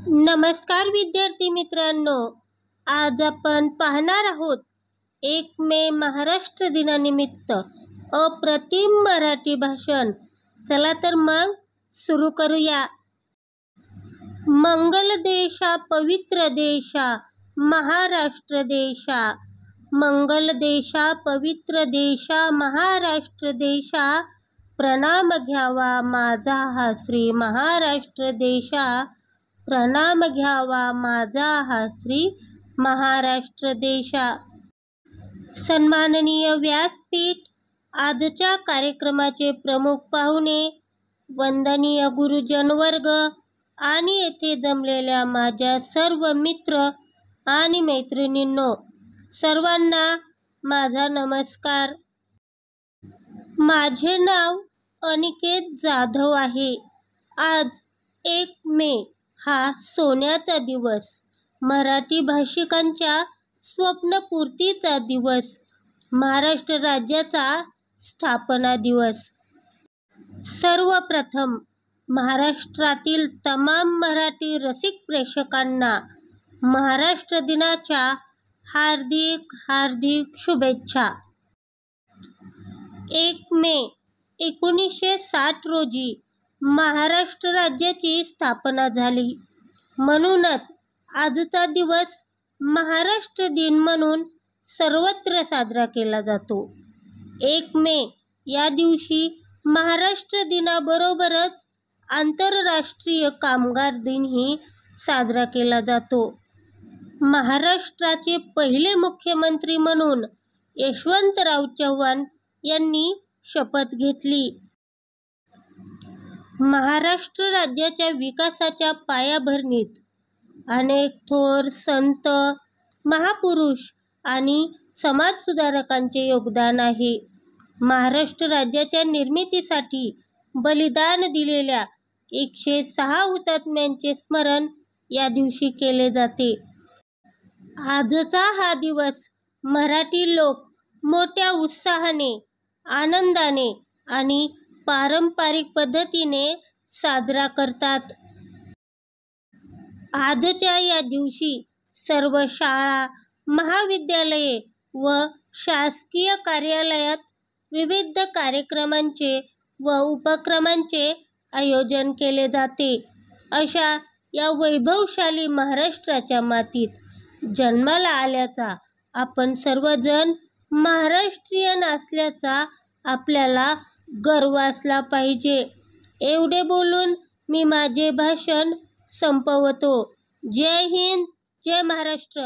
नमस्कार विद्यार्थी मित्रांनो, आज आपण पाहणार आहोत 1 मे महाराष्ट्र दिनानिमित्त अप्रतिम मराठी भाषण. चला तर मग सुरू करूया. मंगल देशा पवित्र देशा महाराष्ट्र देशा, मंगल देशा पवित्र देशा महाराष्ट्र देशा, प्रणाम घ्यावा माझा हा श्री महाराष्ट्र देशा, प्रणाम घ्यावा माझा हा श्री महाराष्ट्र देशा. सन्माननीय व्यासपीठ, आजच्या कार्यक्रमाचे प्रमुख पाहुणे, वंदनीय गुरुजन वर्ग आणि येथे जमलेल्या माझ्या सर्व मित्र आणि मैत्रिणींनो, सर्वांना माझा नमस्कार. माझे नाव अनिकेत जाधव आहे. आज 1 मे हा सोन्याचा दिवस, मराठी भाषिकांच्या स्वप्नपूर्तीचा दिवस, महाराष्ट्र राज्याचा स्थापना दिवस. सर्वप्रथम महाराष्ट्रातील तमाम मराठी रसिक प्रेक्षकांना महाराष्ट्र दिनाच्या हार्दिक हार्दिक शुभेच्छा. 1 मे 1960 रोजी महाराष्ट्र राज्याची स्थापना झाली. म्हणूनच आजचा दिवस महाराष्ट्र दिन म्हणून सर्वत्र साजरा केला जातो. 1 मे या दिवशी महाराष्ट्र दिनाबरोबरच आंतरराष्ट्रीय कामगार दिनही साजरा केला जातो. महाराष्ट्राचे पहिले मुख्यमंत्री म्हणून यशवंतराव चव्हाण यांनी शपथ घेतली. महाराष्ट्र राज्याच्या विकासाच्या पायाभरणीत अनेक थोर संत, महापुरुष आणि समाजसुधारकांचे योगदान आहे. महाराष्ट्र राज्याच्या निर्मितीसाठी बलिदान दिलेल्या 106 हुतात्म्यांचे स्मरण या दिवशी केले जाते. आजचा हा दिवस मराठी लोक मोठ्या उत्साहाने, आनंदाने आणि पारंपरिक पद्धतीने साजरा करतात. आजच्या या दिवशी सर्व शाळा, महाविद्यालये व शासकीय कार्यालयात विविध कार्यक्रमांचे व उपक्रमांचे आयोजन केले जाते. अशा या वैभवशाली महाराष्ट्राच्या मातीत जन्माला आल्याचा, आपण सर्वजण महाराष्ट्रीयन असल्याचा आपल्याला गर्व असला पाहिजे. एवढे बोलून मी माझे भाषण संपवतो. जय हिंद, जय महाराष्ट्र.